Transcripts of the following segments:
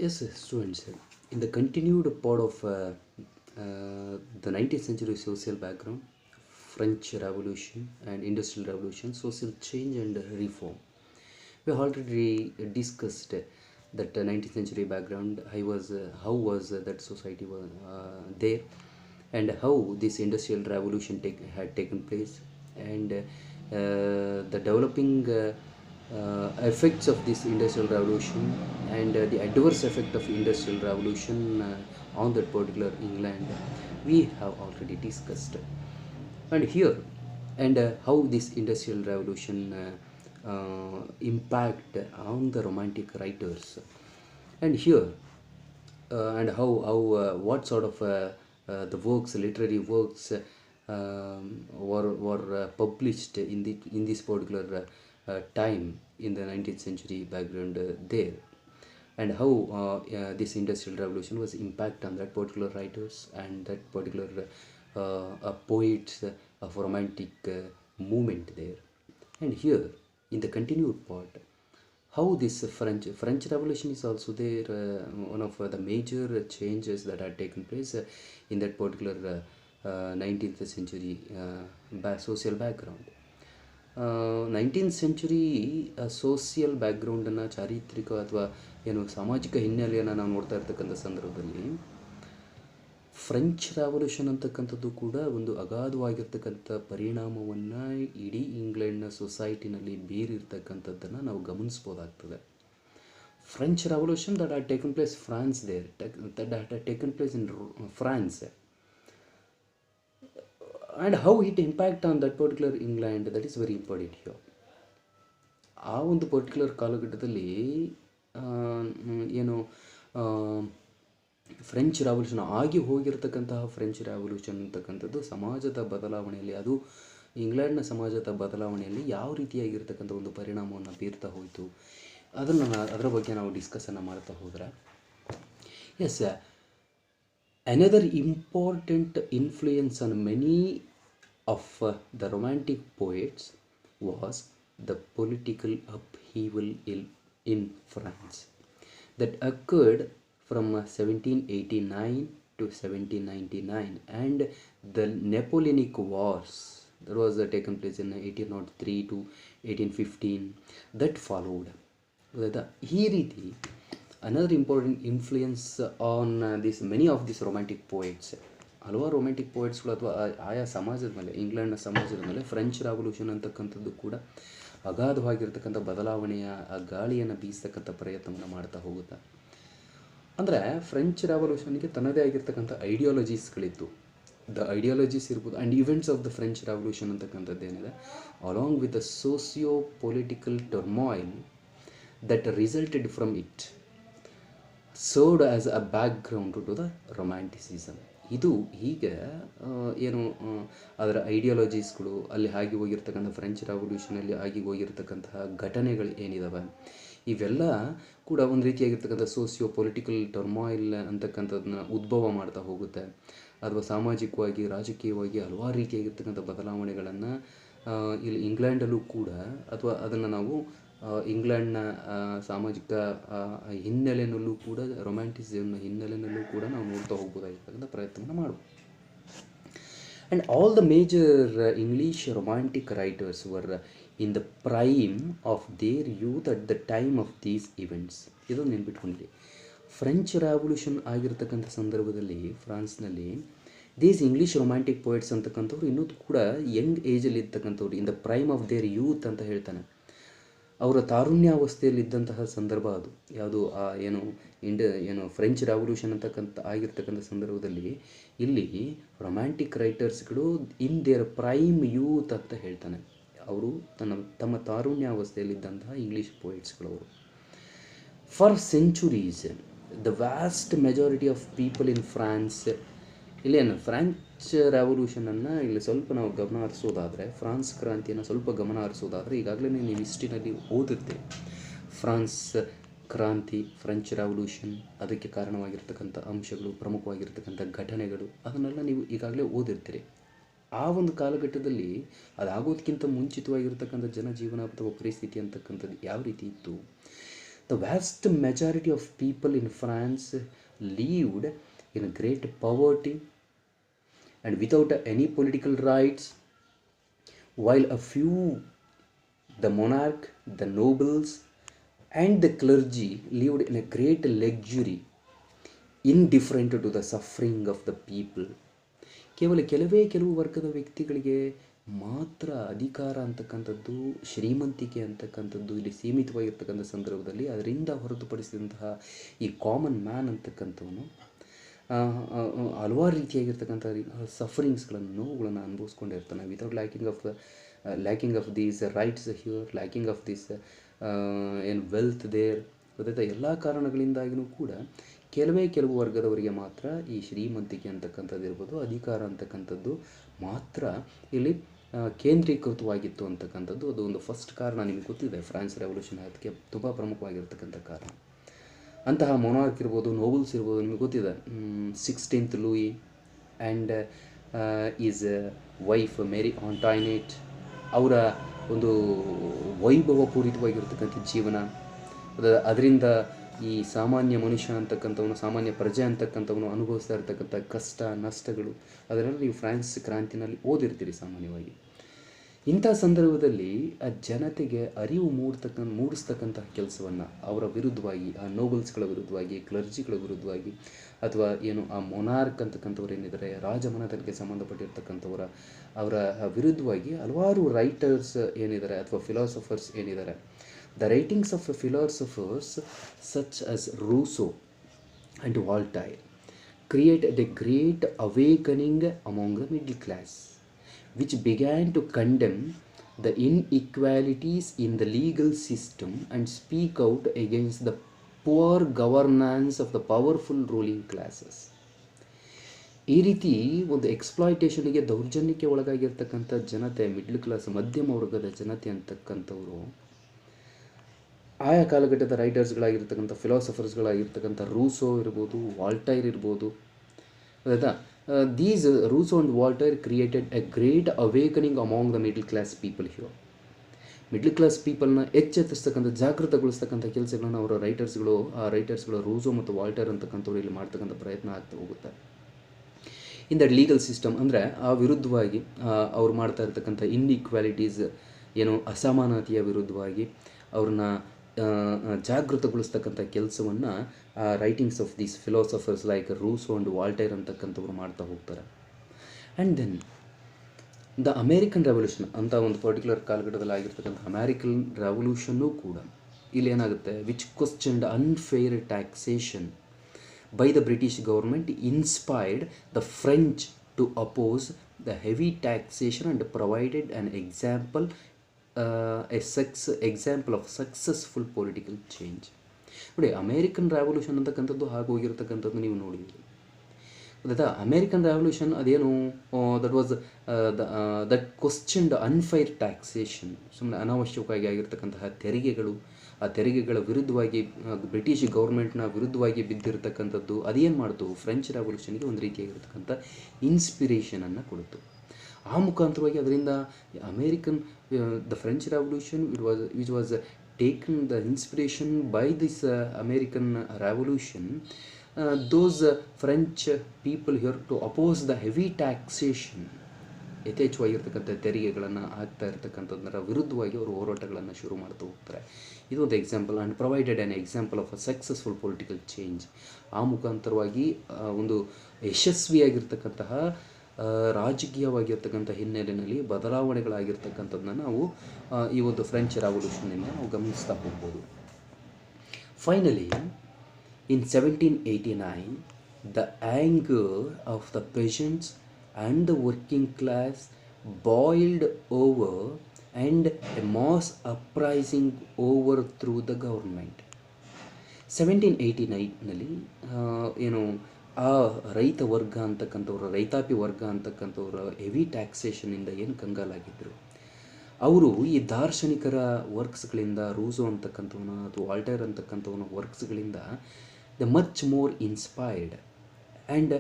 Yes, students. In the continued part of the 19th century social background, French Revolution and Industrial Revolution, social change and reform. We already discussed that 19th century background. How was that society was there, and how this industrial revolution had taken place, and the developing effects of this industrial revolution, and the adverse effect of industrial revolution on that particular England, we have already discussed. And here, and how this industrial revolution impact on the romantic writers, and here, and how what sort of the works, literary works, were published in this particular time in the 19th century background there, and how this industrial revolution was impact on that particular writers and that particular poets of romantic movement there. And here, in the continued part, how this French Revolution is also there, one of the major changes that had taken place in that particular 19th century social background. 19th century social ಬ್ಯಾಕ್ಗ್ರೌಂಡನ್ನು, ಚಾರಿತ್ರಿಕ ಅಥವಾ ಏನು ಸಾಮಾಜಿಕ ಹಿನ್ನೆಲೆಯನ್ನು ನಾವು ನೋಡ್ತಾ ಇರ್ತಕ್ಕಂಥ ಸಂದರ್ಭದಲ್ಲಿ ಫ್ರೆಂಚ್ ರೆವಲ್ಯೂಷನ್ ಅಂತಕ್ಕಂಥದ್ದು ಕೂಡ ಒಂದು ಅಗಾಧವಾಗಿರ್ತಕ್ಕಂಥ ಪರಿಣಾಮವನ್ನು ಇಡೀ ಇಂಗ್ಲೆಂಡ್ನ ಸೊಸೈಟಿನಲ್ಲಿ ಬೀರಿರ್ತಕ್ಕಂಥದ್ದನ್ನು ನಾವು ಗಮನಿಸ್ಬೋದಾಗ್ತದೆ. French revolution that had taken place France there, that had taken place in France, and how it impact on that particular England, that is very important here. ಆ ಒಂದು ಪರ್ಟಿಕ್ಯುಲರ್ ಕಾಲಘಟ್ಟದಲ್ಲಿ ಏನು ಫ್ರೆಂಚ್ ರೆವಲ್ಯೂಷನ್ ಆಗಿ ಹೋಗಿರ್ತಕ್ಕಂತಹ ಫ್ರೆಂಚ್ ರೆವಲ್ಯೂಷನ್ ಅಂತಕ್ಕಂಥದ್ದು ಸಮಾಜದ ಬದಲಾವಣೆಯಲ್ಲಿ, ಅದು ಇಂಗ್ಲೆಂಡ್ನ ಸಮಾಜದ ಬದಲಾವಣೆಯಲ್ಲಿ ಯಾವ ರೀತಿಯಾಗಿರ್ತಕ್ಕಂಥ ಒಂದು ಪರಿಣಾಮವನ್ನು ಬೀರ್ತಾ ಹೋಯಿತು, ಅದರ ಬಗ್ಗೆ ನಾವು ಡಿಸ್ಕಸನ್ನು ಮಾಡ್ತಾ ಹೋದರೆ, S, another important influence on many of the romantic poets was the political upheaval in France that occurred from 1789 to 1799, and the Napoleonic Wars that was taken place in 1803 to 1815 that followed. ಈ ರೀತಿ another important influence on this many of these romantic poets, ಹಲವಾರು romantic ಪೋಯಿಟ್ಸ್ಗಳು ಅಥವಾ ಆಯಾ ಸಮಾಜದ ಮೇಲೆ, ಇಂಗ್ಲೆಂಡ್ನ ಸಮಾಜದ ಮೇಲೆ French revolution ಅಂತಕ್ಕಂಥದ್ದು ಕೂಡ ಅಗಾಧವಾಗಿರ್ತಕ್ಕಂಥ ಬದಲಾವಣೆಯ ಆ ಗಾಳಿಯನ್ನು ಬೀಸ್ತಕ್ಕಂಥ ಪ್ರಯತ್ನವನ್ನು ಮಾಡ್ತಾ ಹೋಗುತ್ತೆ. ಅಂದರೆ ಫ್ರೆಂಚ್ ರೆವಲ್ಯೂಷನ್ಗೆ ತನ್ನದೇ ಆಗಿರ್ತಕ್ಕಂಥ ಐಡಿಯಾಲಜೀಸ್ಗಳಿತ್ತು. ದ ಐಡಿಯಾಲಜೀಸ್ ಇರ್ಬೋದು, and events of the French revolution ಅಂತಕ್ಕಂಥದ್ದು ಏನಿದೆ, along with the socio political turmoil that resulted from it served as a background to the Romanticism. ಇದು ಹೀಗೆ ಏನು ಅದರ ಐಡಿಯಾಲಜೀಸ್ಗಳು, ಅಲ್ಲಿ ಆಗಿ ಹೋಗಿರ್ತಕ್ಕಂಥ ಫ್ರೆಂಚ್ ರೆವಲ್ಯೂಷನಲ್ಲಿ ಆಗಿ ಹೋಗಿರ್ತಕ್ಕಂತಹ ಘಟನೆಗಳು ಏನಿದಾವೆ, ಇವೆಲ್ಲ ಕೂಡ ಒಂದು ರೀತಿಯಾಗಿರ್ತಕ್ಕಂಥ ಸೋಸಿಯೋ ಪೊಲಿಟಿಕಲ್ ಟರ್ಮಾಯಿಲ್ ಅಂತಕ್ಕಂಥದ್ದನ್ನ ಉದ್ಭವ ಮಾಡ್ತಾ ಹೋಗುತ್ತೆ. ಅಥವಾ ಸಾಮಾಜಿಕವಾಗಿ, ರಾಜಕೀಯವಾಗಿ ಹಲವಾರು ರೀತಿಯಾಗಿರ್ತಕ್ಕಂಥ ಬದಲಾವಣೆಗಳನ್ನು ಇಲ್ಲಿ ಇಂಗ್ಲೆಂಡಲ್ಲೂ ಕೂಡ, ಅಥವಾ ಅದನ್ನು ನಾವು ಇಂಗ್ಲೆಂಡ್ನ ಸಾಮಾಜಿಕ ಹಿನ್ನೆಲೆಯಲ್ಲೂ ಕೂಡ, ರೊಮ್ಯಾಂಟಿಸಿಸಮ್ನ ಹಿನ್ನೆಲೆಯಲ್ಲೂ ಕೂಡ ನಾವು ನೋಡ್ತಾ ಹೋಗ್ಬೋದಾಗಿರ್ತಕ್ಕಂಥ ಪ್ರಯತ್ನವನ್ನು ಮಾಡ್ಬೋದು. And all the major English romantic writers were in the prime of their youth at the time of these events. ಇದೊಂದು ನೆನ್ಪಿಟ್ಕೊಂಡಿರಿ, ಫ್ರೆಂಚ್ ರೆವಲ್ಯೂಷನ್ ಆಗಿರ್ತಕ್ಕಂಥ ಸಂದರ್ಭದಲ್ಲಿ ಫ್ರಾನ್ಸ್ನಲ್ಲಿ ದೀಸ್ ಇಂಗ್ಲೀಷ್ ರೊಮ್ಯಾಂಟಿಕ್ ಪೋಯಿಟ್ಸ್ ಅಂತಕ್ಕಂಥವ್ರು ಇನ್ನೂ ಕೂಡ ಯಂಗ್ ಏಜಲ್ಲಿ ಇರ್ತಕ್ಕಂಥವ್ರು, in the prime of their youth ಅಂತ ಹೇಳ್ತಾನೆ. ಅವರ ತಾರುಣ್ಯಾವಸ್ಥೆಯಲ್ಲಿದ್ದಂತಹ ಸಂದರ್ಭ ಅದು. ಯಾವುದು ಏನು ಫ್ರೆಂಚ್ ರೆವಲ್ಯೂಷನ್ ಅಂತಕ್ಕಂಥ ಆಗಿರ್ತಕ್ಕಂಥ ಸಂದರ್ಭದಲ್ಲಿ ಇಲ್ಲಿ ರೊಮ್ಯಾಂಟಿಕ್ ರೈಟರ್ಸ್ಗಳು ಇನ್ ದೇರ್ ಪ್ರೈಮ್ ಯೂತ್ ಅಂತ ಹೇಳ್ತಾನೆ. ಅವರು ತಮ್ಮ ತಾರುಣ್ಯಾವಸ್ಥೆಯಲ್ಲಿದ್ದಂತಹ ಇಂಗ್ಲೀಷ್ ಪೋಯಿಟ್ಸ್ಗಳವರು. For centuries the vast majority of people in France, ಇಲ್ಲೇನು ಫ್ರೆಂಚ್ ರೆವಲ್ಯೂಷನನ್ನು ಇಲ್ಲಿ ಸ್ವಲ್ಪ ನಾವು ಗಮನ ಹರಿಸೋದಾದರೆ, ಫ್ರಾನ್ಸ್ ಕ್ರಾಂತಿಯನ್ನು ಸ್ವಲ್ಪ ಗಮನ ಹರಿಸೋದಾದರೆ, ಈಗಾಗಲೇ ನೀವು ಹಿಸ್ಟ್ರಿನಲ್ಲಿ ಓದಿರ್ತೀರಿ. ಫ್ರಾನ್ಸ್ ಕ್ರಾಂತಿ, ಫ್ರೆಂಚ್ ರೆವಲ್ಯೂಷನ್, ಅದಕ್ಕೆ ಕಾರಣವಾಗಿರ್ತಕ್ಕಂಥ ಅಂಶಗಳು, ಪ್ರಮುಖವಾಗಿರ್ತಕ್ಕಂಥ ಘಟನೆಗಳು, ಅದನ್ನೆಲ್ಲ ನೀವು ಈಗಾಗಲೇ ಓದಿರ್ತೀರಿ. ಆ ಒಂದು ಕಾಲಘಟ್ಟದಲ್ಲಿ ಅದಾಗೋದಕ್ಕಿಂತ ಮುಂಚಿತವಾಗಿರ್ತಕ್ಕಂಥ ಜನಜೀವನ ಅಥವಾ ಪರಿಸ್ಥಿತಿ ಅಂತಕ್ಕಂಥದ್ದು ಯಾವ ರೀತಿ ಇತ್ತು, The vast majority of people in France lived in great poverty and without any political rights, while a few, the monarch, the nobles, and the clergy, lived in a great luxury, indifferent to the suffering of the people. ಕೇವಲ ಕೆಲವು ವರ್ಗದ ವ್ಯಕ್ತಿಗಳಿಗೆ ಮಾತ್ರ ಅಧಿಕಾರ ಅಂತಕ್ಕಂಥದ್ದು, ಶ್ರೀಮಂತಿಕೆ ಅಂತಕ್ಕಂಥದ್ದು ಇಲ್ಲಿ ಸೀಮಿತವಾಗಿರ್ತಕ್ಕಂಥ ಸಂದರ್ಭದಲ್ಲಿ ಅದರಿಂದ ಹೊರತುಪಡಿಸಿದಂತಹ ಈ ಕಾಮನ್ ಮ್ಯಾನ್ ಅಂತಕ್ಕಂಥವನು ಹಲವಾರು ರೀತಿಯಾಗಿರ್ತಕ್ಕಂಥ ಸಫರಿಂಗ್ಸ್ಗಳನ್ನು, ನೋವುಗಳನ್ನು ಅನುಭವಿಸ್ಕೊಂಡಿರ್ತಾನೆ. Without lacking of these rights here, lacking of this ಏನು ವೆಲ್ತ್ ದೇರ್, ಗೊತ್ತಾಯ್ತಾ, ಎಲ್ಲ ಕಾರಣಗಳಿಂದಾಗಿಯೂ ಕೂಡ ಕೆಲವು ವರ್ಗದವರಿಗೆ ಮಾತ್ರ ಈ ಶ್ರೀಮಂತಿಕೆ ಅಂತಕ್ಕಂಥದ್ದು ಇರ್ಬೋದು, ಅಧಿಕಾರ ಅಂತಕ್ಕಂಥದ್ದು ಮಾತ್ರ ಇಲ್ಲಿ ಕೇಂದ್ರೀಕೃತವಾಗಿತ್ತು ಅಂತಕ್ಕಂಥದ್ದು ಅದು ಒಂದು ಫಸ್ಟ್ ಕಾರಣ. ನಿಮಗೆ ಗೊತ್ತಿದೆ, ಫ್ರಾನ್ಸ್ ರೆವಲ್ಯೂಷನ್ ಅದಕ್ಕೆ ತುಂಬ ಪ್ರಮುಖವಾಗಿರ್ತಕ್ಕಂಥ ಕಾರಣ. ಅಂತಹ ಮೊನಾರ್ಕ್ ಇರ್ಬೋದು, ನೋಬಲ್ಸ್ ಇರ್ಬೋದು, ನಿಮಗೆ ಗೊತ್ತಿದೆ 16th Louis and his wife Marie Antoinette, ಅವರ ಒಂದು ವೈಭವಪೂರಿತವಾಗಿರ್ತಕ್ಕಂಥ ಜೀವನ, ಅದರಿಂದ ಈ ಸಾಮಾನ್ಯ ಮನುಷ್ಯ ಅಂತಕ್ಕಂಥವನು, ಸಾಮಾನ್ಯ ಪ್ರಜೆ ಅಂತಕ್ಕಂಥವನು ಅನುಭವಿಸ್ತಾ ಇರ್ತಕ್ಕಂಥ ಕಷ್ಟ ನಷ್ಟಗಳು, ಅದನ್ನೆಲ್ಲ ನೀವು ಫ್ರಾನ್ಸ್ ಕ್ರಾಂತಿನಲ್ಲಿ ಓದಿರ್ತೀರಿ ಸಾಮಾನ್ಯವಾಗಿ. ಇಂಥ ಸಂದರ್ಭದಲ್ಲಿ ಆ ಜನತೆಗೆ ಅರಿವು ಮೂಡಿಸ್ತಕ್ಕಂತಹ ಕೆಲಸವನ್ನು ಅವರ ವಿರುದ್ಧವಾಗಿ, ಆ ನೋಬಲ್ಸ್ಗಳ ವಿರುದ್ಧವಾಗಿ, ಕ್ಲರ್ಜಿಗಳ ವಿರುದ್ಧವಾಗಿ, ಅಥವಾ ಏನು ಆ ಮೊನಾರ್ಕ್ ಅಂತಕ್ಕಂಥವ್ರು ಏನಿದ್ದಾರೆ, ರಾಜಮನೆತನಕ್ಕೆ ಸಂಬಂಧಪಟ್ಟಿರ್ತಕ್ಕಂಥವರ ಅವರ ವಿರುದ್ಧವಾಗಿ ಹಲವಾರು ರೈಟರ್ಸ್ ಏನಿದ್ದಾರೆ ಅಥವಾ ಫಿಲಾಸಫರ್ಸ್ ಏನಿದ್ದಾರೆ, the writings of philosophers such as Rousseau and Voltaire created a great awakening among the middle class, which began to condemn the inequalities in the legal system and speak out against the poor governance of the powerful ruling classes. ಈ ರೀತಿ ಒಂದು ಎಕ್ಸ್ಪ್ಲಾಯ್ಟೇಷನ್ಗೆ, ದೌರ್ಜನ್ಯಕ್ಕೆ ಒಳಗಾಗಿರ್ತಕ್ಕಂಥ ಜನತೆ, middle class, ಮಧ್ಯಮ ವರ್ಗದ ಜನತೆ ಅಂತಕ್ಕಂಥವರು, ಆಯಾ ಕಾಲಘಟ್ಟದ ರೈಟರ್ಸ್ಗಳಾಗಿರ್ತಕ್ಕಂಥ ಫಿಲಾಸಫರ್ಸ್ಗಳಾಗಿರ್ತಕ್ಕಂಥ Rousseau ಇರ್ಬೋದು, ವಾಲ್ಟೈರ್ ಇರ್ಬೋದು, ಆಯಿತಾ, these Rousseau and Voltaire created a great awakening among the middle class people here. Middle class ಪೀಪಲ್ನ ಎಚ್ಚೆತ್ತಿಸ್ತಕ್ಕಂಥ, ಜಾಗೃತಗೊಳಿಸ್ತಕ್ಕಂಥ ಕೆಲಸಗಳನ್ನು ಅವರ ರೈಟರ್ಸ್ಗಳು ರೂಸೋ ಮತ್ತು ವಾಲ್ಟೈರ್ ಅಂತಕ್ಕಂಥವ್ರು ಇಲ್ಲಿ ಮಾಡ್ತಕ್ಕಂಥ ಪ್ರಯತ್ನ ಆಗ್ತಾ ಹೋಗುತ್ತೆ. ಇನ್ ದಟ್ ಲೀಗಲ್ ಸಿಸ್ಟಮ್ ಅಂದರೆ ಆ ವಿರುದ್ಧವಾಗಿ ಅವ್ರು ಮಾಡ್ತಾ ಇರ್ತಕ್ಕಂಥ ಇನ್ಇಕ್ವಾಲಿಟೀಸ್, ಏನು ಅಸಮಾನತೆಯ ವಿರುದ್ಧವಾಗಿ ಅವ್ರನ್ನ ಜಾಗೃತಗೊಳಿಸ್ತಕ್ಕಂಥ ಕೆಲಸವನ್ನು writings of these philosophers like Rousseau and Voltaire ಅಂತಕ್ಕಂಥವ್ರು ಮಾಡ್ತಾ ಹೋಗ್ತಾರೆ. And then the American revolution ಅಂತ ಒಂದು ಪರ್ಟಿಕ್ಯುಲರ್ ಕಾಲಘಟ್ಟದಲ್ಲಿ ಆಗಿರ್ತಕ್ಕಂಥ ಅಮೇರಿಕನ್ ರೆವಲ್ಯೂಷನ್ನೂ ಕೂಡ ಇಲ್ಲಿ ಏನಾಗುತ್ತೆ, which questioned unfair taxation by the British government inspired the French to oppose the heavy taxation and provided an example of successful political change. ನೋಡಿ, American revolution ಅಂತಕ್ಕಂಥದ್ದು ಆಗೋಗಿರ್ತಕ್ಕಂಥದ್ದು ನೀವು ನೋಡಿದ್ದೀರಿ. ಗೊತ್ತಾ, ಅಮೇರಿಕನ್ ರೆವಲ್ಯೂಷನ್ ಅದೇನು, ದಟ್ ಕ್ವಶ್ಚನ್ಡ್ ಅನ್ಫೈರ್ ಟ್ಯಾಕ್ಸೇಷನ್, ಸುಮ್ಮನೆ ಅನಾವಶ್ಯಕವಾಗಿ ಆಗಿರ್ತಕ್ಕಂತಹ ತೆರಿಗೆಗಳು, ಆ ತೆರಿಗೆಗಳ ವಿರುದ್ಧವಾಗಿ ಬ್ರಿಟಿಷ್ ಗೌರ್ಮೆಂಟ್ನ ವಿರುದ್ಧವಾಗಿ ಬಿದ್ದಿರತಕ್ಕಂಥದ್ದು, ಅದೇನು ಮಾಡ್ತು, ಫ್ರೆಂಚ್ ರೆವಲ್ಯೂಷನ್ಗೆ ಒಂದು ರೀತಿಯಾಗಿರ್ತಕ್ಕಂಥ ಇನ್ಸ್ಪಿರೇಷನನ್ನು ಕೊಡ್ತು. ಆ ಮುಖಾಂತರವಾಗಿ ಅದರಿಂದ the French revolution which was taken the inspiration by this American revolution, those French people here to oppose the heavy taxation, ಯಥೇಚ್ಛವಾಗಿರ್ತಕ್ಕಂಥ ತೆರಿಗೆಗಳನ್ನು ಹಾಕ್ತಾ ಇರ್ತಕ್ಕಂಥದ್ದರ ವಿರುದ್ಧವಾಗಿ ಅವರು ಹೋರಾಟಗಳನ್ನು ಶುರು ಮಾಡ್ತಾ ಹೋಗ್ತಾರೆ. ಇದೊಂದು example. And provided an example of a successful political change. ಆ ಮುಖಾಂತರವಾಗಿ ಒಂದು ಯಶಸ್ವಿಯಾಗಿರ್ತಕ್ಕಂತಹ ರಾಜಕೀಯವಾಗಿರ್ತಕ್ಕಂಥ ಹಿನ್ನೆಲೆಯಲ್ಲಿ ಬದಲಾವಣೆಗಳಾಗಿರ್ತಕ್ಕಂಥದ್ದನ್ನ ನಾವು ಈ ಒಂದು ಫ್ರೆಂಚ್ ರೆವಲ್ಯೂಷನ್ನಿಂದ ನಾವು ಗಮನಿಸ್ತಾ ಹೋಗ್ಬೋದು. Finally in 1789 the anger of the peasants and the working class boiled over and a mass uprising over through the government. 1789ನಲ್ಲಿ ಏನು ಆ ರೈತ ವರ್ಗ ಅಂತಕ್ಕಂಥವ್ರು, ರೈತಾಪಿ ವರ್ಗ ಅಂತಕ್ಕಂಥವ್ರ ಹೆವಿ ಟ್ಯಾಕ್ಸೇಷನಿಂದ ಏನು ಕಂಗಾಲಾಗಿದ್ದರು, ಅವರು ಈ ದಾರ್ಶನಿಕರ ವರ್ಕ್ಸ್ಗಳಿಂದ, ರೂಸೋ ಅಂತಕ್ಕಂಥವನ ಅಥವಾ ವಾಲ್ಟೈರ್ ಅಂತಕ್ಕಂಥವನ ವರ್ಕ್ಸ್ಗಳಿಂದ the much more inspired and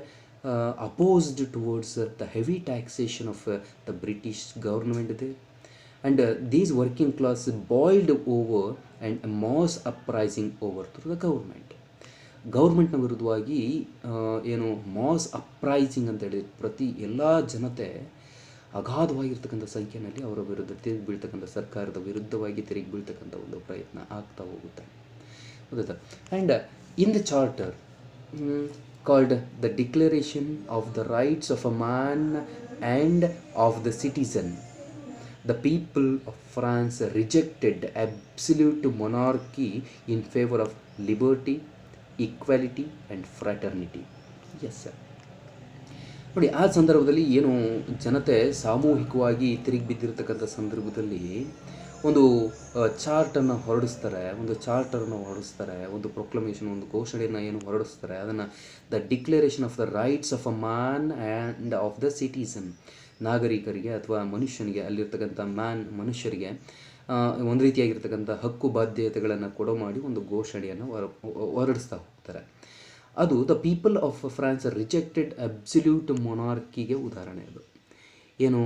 opposed towards the heavy taxation of the British government they and these working class boiled over and a mass uprising over to the ಗೌರ್ಮೆಂಟ್ನ ವಿರುದ್ಧವಾಗಿ ಏನು ಮಾಸ್ ಅಪ್ರೈಸಿಂಗ್ ಅಂತೇಳಿ ಪ್ರತಿ ಎಲ್ಲ ಜನತೆ ಅಗಾಧವಾಗಿರ್ತಕ್ಕಂಥ ಸಂಖ್ಯೆಯಲ್ಲಿ ಅವರ ವಿರುದ್ಧ ತಿರುಗಿ ಬೀಳ್ತಕ್ಕಂಥ ಸರ್ಕಾರದ ವಿರುದ್ಧವಾಗಿ ತಿರುಗಿ ಬೀಳ್ತಕ್ಕಂಥ ಒಂದು ಪ್ರಯತ್ನ ಆಗ್ತಾ ಹೋಗುತ್ತೆ. ಗೊತ್ತಾಯ್ತಾ? And in the charter called the Declaration of the Rights of a Man and of the Citizen, the people of France rejected absolute monarchy in favor of liberty, equality and fraternity. Yes sir. ನೋಡಿ, ಆ ಸಂದರ್ಭದಲ್ಲಿ ಏನು ಜನತೆ ಸಾಮೂಹಿಕವಾಗಿ ತಿರುಗಿ ಬಿದ್ದಿರತಕ್ಕಂಥ ಸಂದರ್ಭದಲ್ಲಿ ಒಂದು ಚಾರ್ಟನ್ನು ಹೊರಡಿಸ್ತಾರೆ, ಒಂದು ಪ್ರೊಕ್ಲಮೇಷನ್, ಒಂದು ಘೋಷಣೆಯನ್ನು ಏನು ಹೊರಡಿಸ್ತಾರೆ, ಅದನ್ನು the declaration of the rights of a man and of the citizen, ನಾಗರಿಕರಿಗೆ ಅಥವಾ ಮನುಷ್ಯನಿಗೆ, ಅಲ್ಲಿರ್ತಕ್ಕಂಥ ಮನುಷ್ಯರಿಗೆ ಒಂದು ರೀತಿಯಾಗಿರ್ತಕ್ಕಂಥ ಹಕ್ಕು ಬಾಧ್ಯತೆಗಳನ್ನು ಕೊಡೋ ಮಾಡಿ ಒಂದು ಘೋಷಣೆಯನ್ನು ಹೊರಡಿಸ್ತಾ ಹೋಗ್ತಾರೆ. ಅದು the people of France rejected absolute ಮೊನಾರ್ಕಿಗೆ ಉದಾಹರಣೆ. ಅದು ಏನು